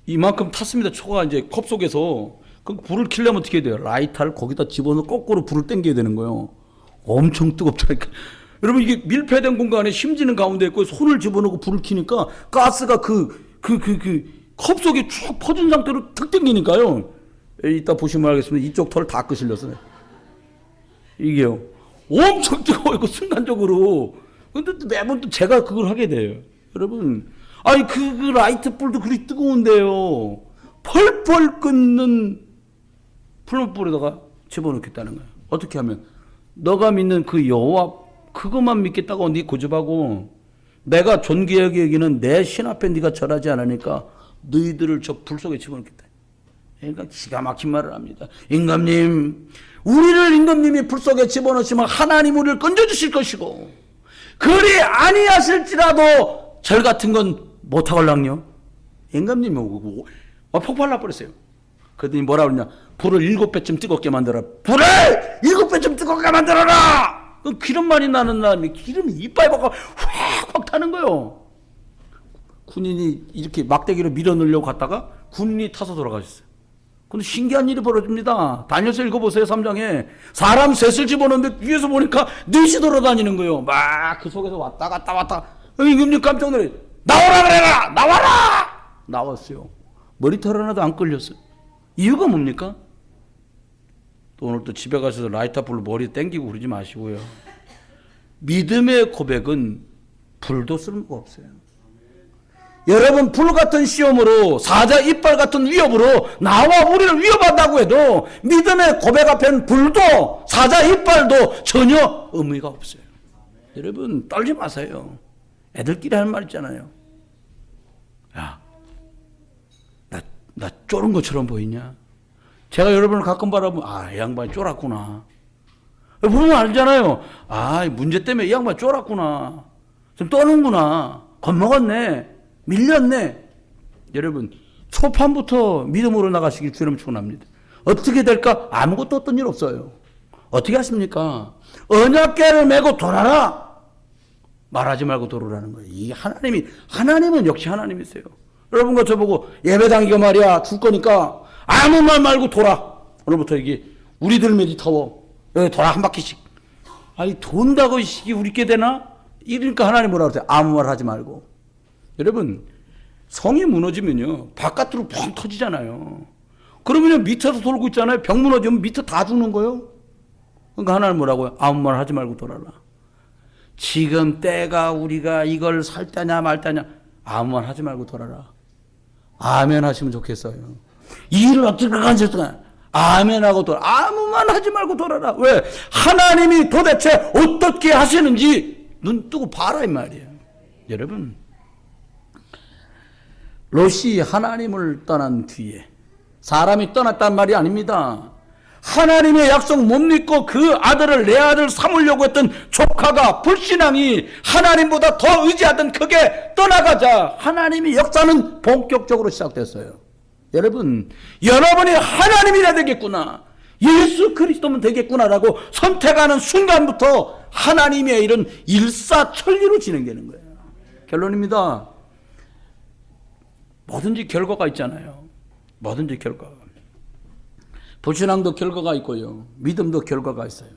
이만큼 탔습니다. 초가 이제 컵 속에서. 그럼 불을 켜려면 어떻게 해야 돼요? 라이터를 거기다 집어넣어 거꾸로 불을 당겨야 되는 거예요. 엄청 뜨겁다니까. 여러분, 이게 밀폐된 공간에 심지는 가운데 있고 손을 집어넣고 불을 켜니까 가스가 컵 속에 쭉 퍼진 상태로 탁 당기니까요. 이따 보시면 알겠습니다. 이쪽 털 다 끄실렸어요. 이게요. 엄청 뜨거워요. 순간적으로. 근데 매번 또 제가 그걸 하게 돼요. 여러분, 아니, 그 라이트 불도 그리 뜨거운데요. 펄펄 끓는 풀무불에다가 집어넣겠다는 거예요. 어떻게 하면? 너가 믿는 그 여호와 그것만 믿겠다고 네 고집하고 내가 존귀하게 여기는 내 신 앞에 네가 절하지 않으니까 너희들을 저 불 속에 집어넣겠다. 그러니까 기가 막힌 말을 합니다. 임금님, 우리를 임금님이 불 속에 집어넣으시면 하나님 우리를 건져주실 것이고 그리 아니하실지라도 절 같은 건 못하걸랑요. 임금님이 폭발 나버렸어요. 그랬더니 뭐라 그러냐. 불을 7배쯤 뜨겁게 만들어라. 불을 7배쯤 뜨겁게 만들어라. 기름 많이 나는 날에 기름이 이빨 박아 확 타는 거예요. 군인이 이렇게 막대기로 밀어 넣으려고 갔다가 군인이 타서 돌아가셨어요. 근데 신기한 일이 벌어집니다. 다니엘서 읽어보세요. 3장에 사람 셋을 집어넣는데 위에서 보니까 넷이 돌아다니는 거예요. 막 그 속에서 왔다 갔다 임금님 깜짝 놀래. 나오라 그래라. 나와라. 나왔어요. 머리털 하나도 안 끌렸어요. 이유가 뭡니까? 또 오늘 또 집에 가셔서 라이터 불로 머리 땡기고 그러지 마시고요. 믿음의 고백은 불도 쓸모가 없어요. 여러분, 불 같은 시험으로 사자 이빨 같은 위협으로 나와 우리를 위협한다고 해도 믿음의 고백 앞엔 불도 사자 이빨도 전혀 의미가 없어요. 여러분, 떨지 마세요. 애들끼리 하는 말 있잖아요. 야, 나 쫄은 것처럼 보이냐? 제가 여러분을 가끔 바라보면 이 양반이 쫄았구나. 보면 알잖아요. 문제 때문에 이 양반이 쫄았구나. 좀 떠는구나. 겁먹었네. 밀렸네. 여러분, 초판부터 믿음으로 나가시길 주님 축원합니다. 어떻게 될까? 아무것도 어떤 일 없어요. 어떻게 하십니까? 언약궤를 메고 돌아라. 말하지 말고 돌아라는 거예요. 이 하나님은 역시 하나님이세요. 여러분과 저보고 예배당이가 말이야 줄 거니까 아무 말 말고 돌아. 오늘부터 이게 우리들 메디타워 여기 돌아 한 바퀴씩. 돈다고 이게 우리께 되나? 이러니까 하나님 뭐라 그러세요? 아무 말 하지 말고. 여러분, 성이 무너지면요 바깥으로 펑 터지잖아요. 그러면 밑에서 돌고 있잖아요. 벽 무너지면 밑에 다 죽는 거예요. 그러니까 하나님 뭐라고요? 아무 말 하지 말고 돌아라. 지금 때가 우리가 이걸 살 때냐 말 때냐 아무 말 하지 말고 돌아라. 아멘 하시면 좋겠어요. 이 일을 어떻게 간섭해? 아멘 하고 돌아. 아무 말 하지 말고 돌아라. 왜? 하나님이 도대체 어떻게 하시는지 눈 뜨고 봐라 이 말이에요. 여러분, 롯이 하나님을 떠난 뒤에 사람이 떠났단 말이 아닙니다. 하나님의 약속 못 믿고 그 아들을 내 아들 삼으려고 했던 조카가 불신앙이 하나님보다 더 의지하던 그게 떠나가자 하나님의 역사는 본격적으로 시작됐어요. 여러분, 여러분이 하나님이라 되겠구나, 예수 그리스도면 되겠구나라고 선택하는 순간부터 하나님의 일은 일사천리로 진행되는 거예요. 결론입니다. 뭐든지 결과가 있잖아요. 뭐든지 결과가. 불신앙도 결과가 있고요. 믿음도 결과가 있어요.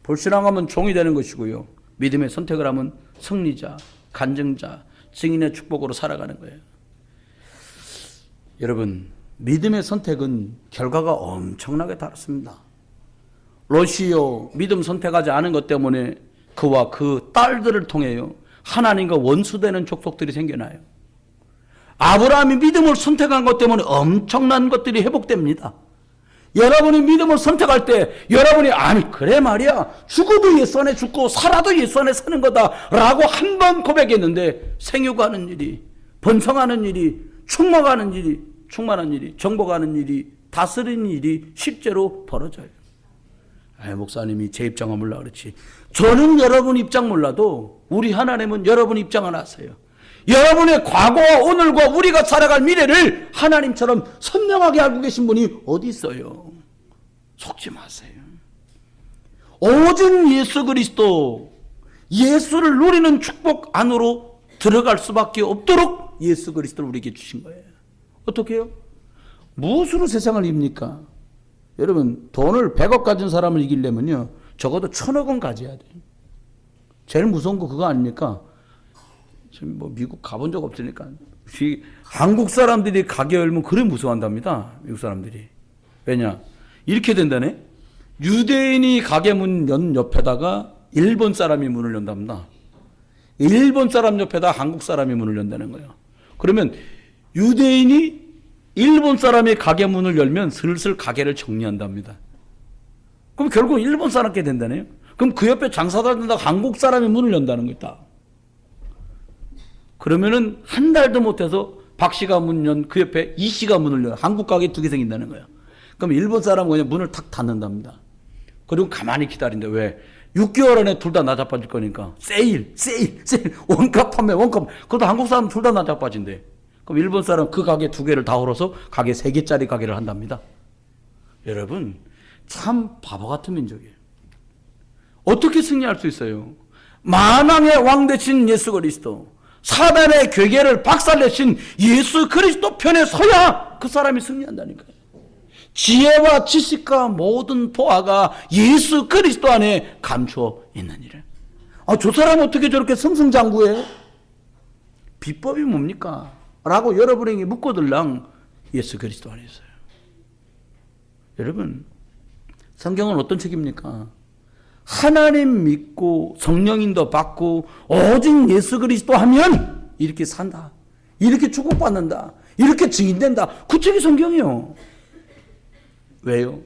불신앙하면 종이 되는 것이고요. 믿음의 선택을 하면 승리자, 간증자, 증인의 축복으로 살아가는 거예요. 여러분, 믿음의 선택은 결과가 엄청나게 다릅니다. 롯이요, 믿음 선택하지 않은 것 때문에 그와 그 딸들을 통해요 하나님과 원수되는 족속들이 생겨나요. 아브라함이 믿음을 선택한 것 때문에 엄청난 것들이 회복됩니다. 여러분이 믿음을 선택할 때 여러분이 그래 말이야 죽어도 예수 안에 죽고 살아도 예수 안에 사는 거다 라고 한 번 고백했는데 생육하는 일이, 번성하는 일이, 충만한 일이, 정복하는 일이, 다스리는 일이 실제로 벌어져요. 목사님이 제 입장은 몰라 그렇지. 저는 여러분 입장 몰라도 우리 하나님은 여러분 입장을 아세요. 여러분의 과거와 오늘과 우리가 살아갈 미래를 하나님처럼 선명하게 알고 계신 분이 어디 있어요? 속지 마세요. 오직 예수 그리스도, 예수를 누리는 축복 안으로 들어갈 수밖에 없도록 예수 그리스도를 우리에게 주신 거예요. 어떻게 해요? 무엇으로 세상을 이깁니까? 여러분, 돈을 100억 가진 사람을 이기려면요, 적어도 1000억 원 가져야 돼요. 제일 무서운 거 그거 아닙니까? 지금 뭐 미국 가본 적 없으니까. 한국 사람들이 가게 열면 그래 무서워한답니다. 미국 사람들이. 왜냐? 이렇게 된다네. 유대인이 가게 문 연 옆에다가 일본 사람이 문을 연답니다. 일본 사람 옆에다 한국 사람이 문을 연다는 거예요. 그러면 유대인이 일본 사람이 가게 문을 열면 슬슬 가게를 정리한답니다. 그럼 결국 일본 사람께 된다네요. 그럼 그 옆에 장사도 된다고 한국 사람이 문을 연다는 거다. 그러면은 한 달도 못해서 박 씨가 문 연 그 옆에 이 씨가 문을 연 한국 가게 2개 생긴다는 거예요. 그럼 일본 사람은 그냥 문을 탁 닫는답니다. 그리고 가만히 기다린다. 왜? 6개월 안에 둘 다 나자빠질 거니까. 세일. 원가 판매, 원가. 그것도 한국 사람 둘 다 나자빠진대. 그럼 일본 사람 그 가게 2개를 다 헐어서 가게 3개짜리 가게를 한답니다. 여러분, 참 바보 같은 민족이에요. 어떻게 승리할 수 있어요? 만왕의 왕 되신 예수 그리스도, 사단의 괴계를 박살내신 예수 그리스도 편에 서야 그 사람이 승리한다니까요. 지혜와 지식과 모든 보화가 예수 그리스도 안에 감추어 있느니라. 저 사람 어떻게 저렇게 승승장구해요? 비법이 뭡니까? 라고 여러분에게 묻고들랑 예수 그리스도 안에 있어요. 여러분, 성경은 어떤 책입니까? 하나님 믿고 성령인도 받고 오직 예수 그리스도 하면 이렇게 산다, 이렇게 축복받는다, 이렇게 증인된다. 그 책이 성경이에요. 왜요?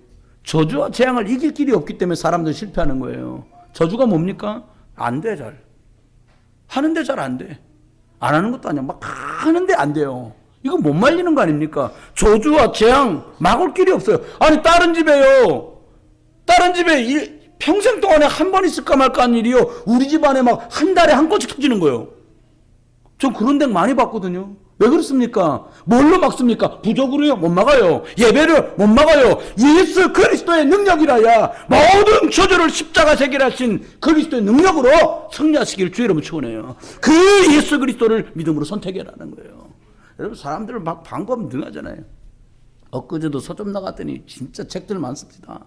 저주와 재앙을 이길 길이 없기 때문에 사람들 실패하는 거예요. 저주가 뭡니까? 안 돼, 잘. 하는데 잘 안 돼. 안 하는 것도 아니야. 막 하는데 안 돼요. 이거 못 말리는 거 아닙니까? 저주와 재앙 막을 길이 없어요. 아니, 다른 집에요. 다른 집에 평생 동안에 한 번 있을까 말까 한 일이요. 우리 집안에 막 한 달에 한 건씩 터지는 거예요. 전 그런 데 많이 봤거든요. 왜 그렇습니까? 뭘로 막습니까? 부적으로요? 못 막아요. 예배를 못 막아요. 예수 그리스도의 능력이라야 모든 저주를 십자가 해결하신 그리스도의 능력으로 승리하시기를 주의 이름으로 축원해요. 그 예수 그리스도를 믿음으로 선택해라는 거예요. 여러분, 사람들은 막 방법 능하잖아요. 엊그제도 서점 나갔더니 진짜 책들 많습니다.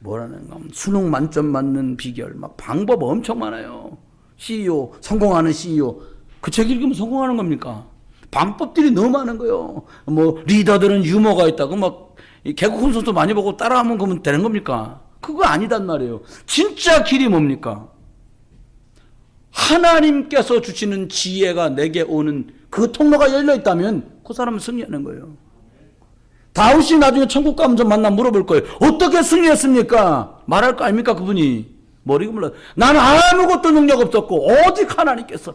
뭐라는 거, 수능 만점 맞는 비결, 막 방법 엄청 많아요. CEO, 성공하는 CEO. 그 책 읽으면 성공하는 겁니까? 방법들이 너무 많은 거예요. 뭐, 리더들은 유머가 있다고 막, 개그 콘서트 많이 보고 따라하면 그러면 되는 겁니까? 그거 아니단 말이에요. 진짜 길이 뭡니까? 하나님께서 주시는 지혜가 내게 오는 그 통로가 열려 있다면 그 사람은 승리하는 거예요. 다윗이 나중에 천국 가면 좀 만나 물어볼 거예요. 어떻게 승리했습니까? 말할 거 아닙니까, 그분이? 모르고 몰라. 나는 아무것도 능력 없었고 오직 하나님께서.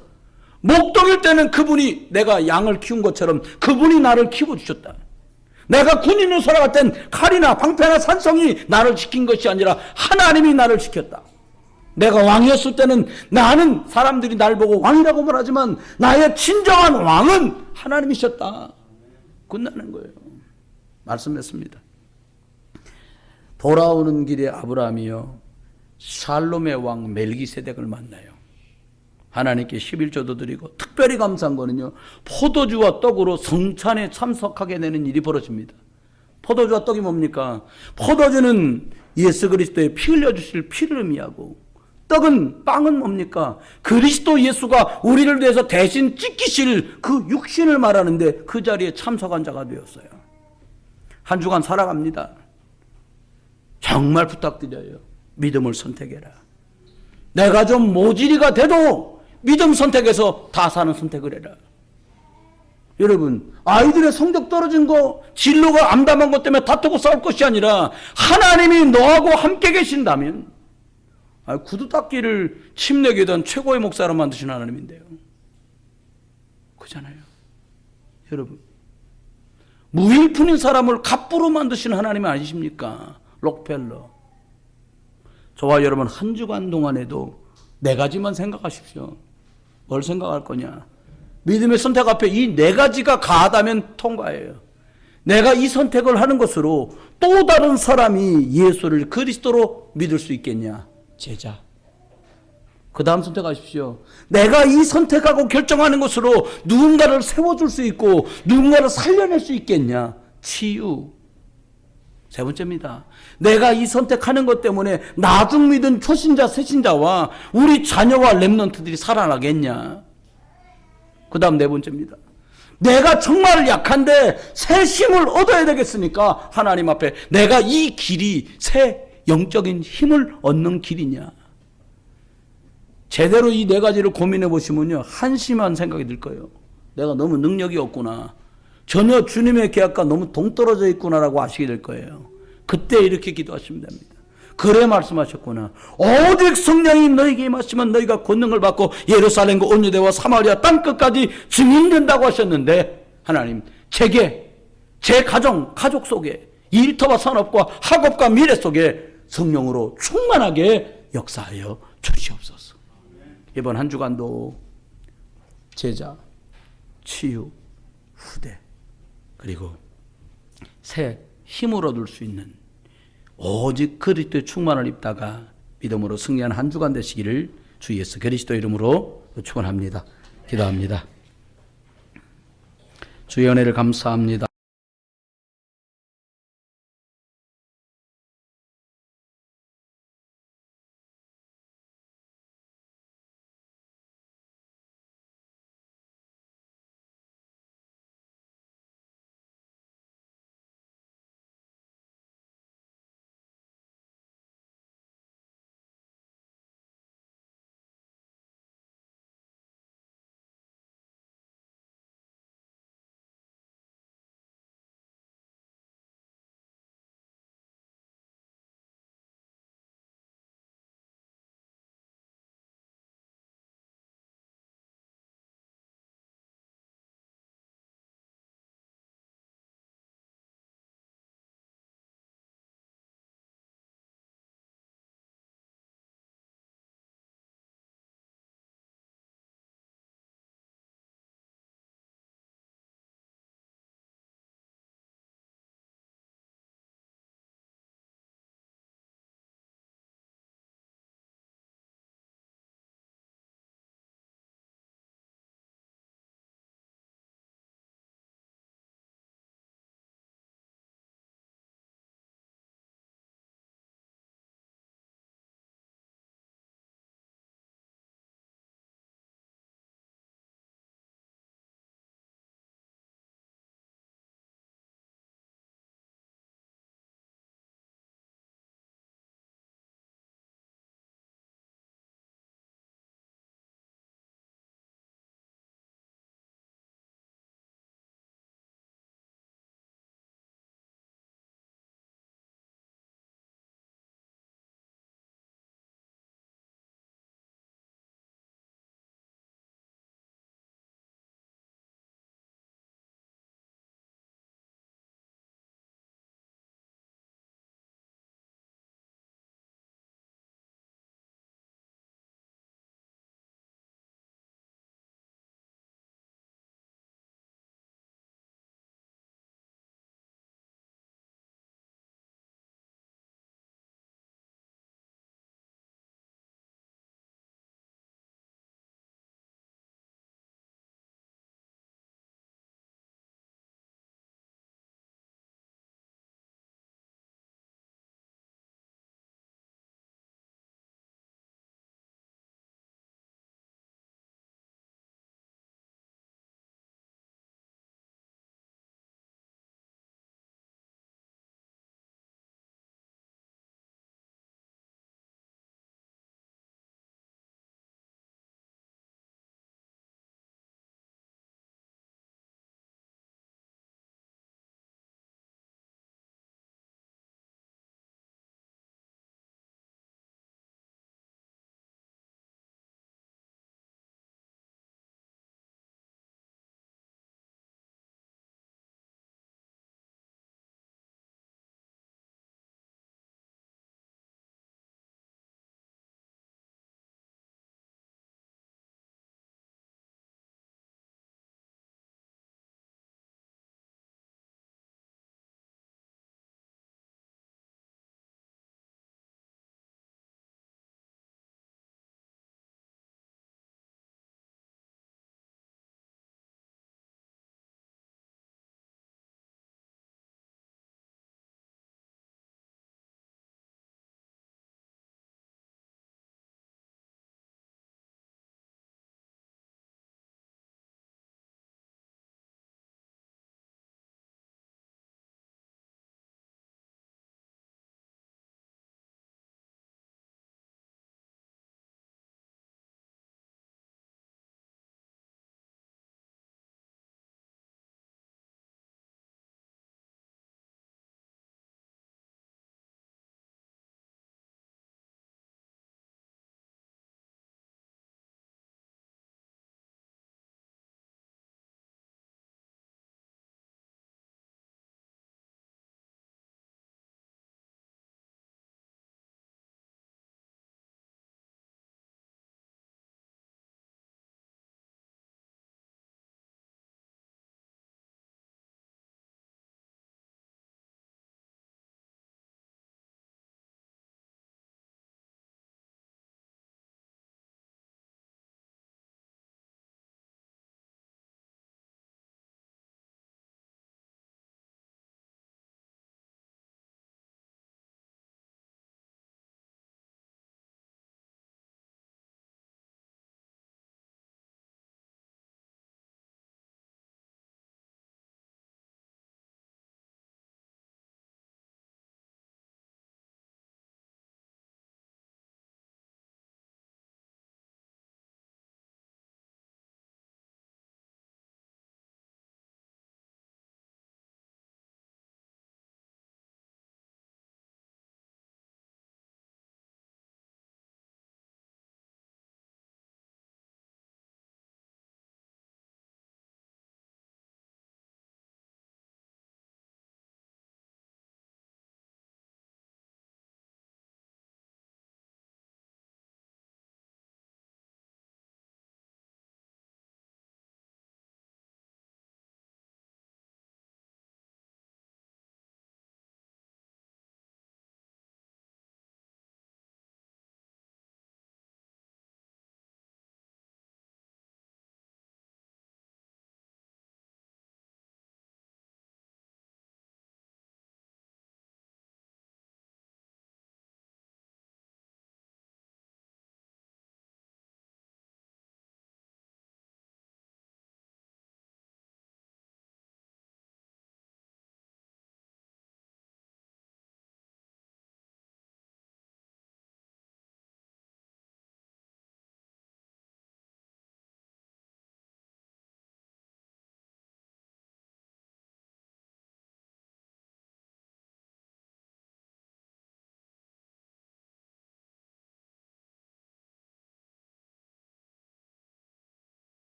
목동일 때는 그분이, 내가 양을 키운 것처럼 그분이 나를 키워주셨다. 내가 군인으로 살아갈 땐 칼이나 방패나 산성이 나를 지킨 것이 아니라 하나님이 나를 지켰다. 내가 왕이었을 때는 나는 사람들이 날 보고 왕이라고 말하지만 나의 진정한 왕은 하나님이셨다. 끝나는 거예요. 말씀했습니다. 돌아오는 길에 아브라함이요, 샬롬의 왕 멜기세덱을 만나요. 하나님께 11조도 드리고, 특별히 감사한 거는요, 포도주와 떡으로 성찬에 참석하게 되는 일이 벌어집니다. 포도주와 떡이 뭡니까? 포도주는 예수 그리스도의 피 흘려주실 피를 의미하고, 떡은, 빵은 뭡니까? 그리스도 예수가 우리를 위해서 대신 찢기실 그 육신을 말하는데 그 자리에 참석한 자가 되었어요. 한 주간 살아갑니다. 정말 부탁드려요. 믿음을 선택해라. 내가 좀 모질이가 돼도 믿음 선택해서 다 사는 선택을 해라. 여러분, 아이들의 성적 떨어진 거, 진로가 암담한 것 때문에 다투고 싸울 것이 아니라 하나님이 너하고 함께 계신다면, 구두 닦기를 침례교단 최고의 목사로 만드신 하나님인데요. 그잖아요. 여러분, 무일푼인 사람을 갑부로 만드신 하나님이 아니십니까? 록펠러. 저와 여러분 한 주간 동안에도 4가지만 생각하십시오. 뭘 생각할 거냐? 믿음의 선택 앞에 이 4가지가 가하다면 통과해요. 내가 이 선택을 하는 것으로 또 다른 사람이 예수를 그리스도로 믿을 수 있겠냐? 제자. 그 다음 선택하십시오. 내가 이 선택하고 결정하는 것으로 누군가를 세워줄 수 있고 누군가를 살려낼 수 있겠냐? 치유. 세 번째입니다. 내가 이 선택하는 것 때문에 나중 믿은 초신자, 새신자와 우리 자녀와 렘넌트들이 살아나겠냐? 그 다음 네 번째입니다. 내가 정말 약한데 새 힘을 얻어야 되겠으니까 하나님 앞에 내가 이 길이 새 영적인 힘을 얻는 길이냐? 제대로 이 네 가지를 고민해 보시면요, 한심한 생각이 들 거예요. 내가 너무 능력이 없구나. 전혀 주님의 계약과 너무 동떨어져 있구나라고 아시게 될 거예요. 그때 이렇게 기도하시면 됩니다. 그래 말씀하셨구나. 오직 성령이 너에게 임하시면 너희가 권능을 받고 예루살렘과 온 유대와 사마리아 땅끝까지 증인된다고 하셨는데, 하나님 제게, 제 가족 속에 일터와 산업과 학업과 미래 속에 성령으로 충만하게 역사하여 주시옵소서. 이번 한 주간도 제자, 치유, 후대, 그리고 새 힘을 얻을 수 있는 오직 그리스도의 충만을 입다가 믿음으로 승리한 한 주간 되시기를 주 예수 그리스도 이름으로 축원합니다. 기도합니다. 주의 은혜를 감사합니다.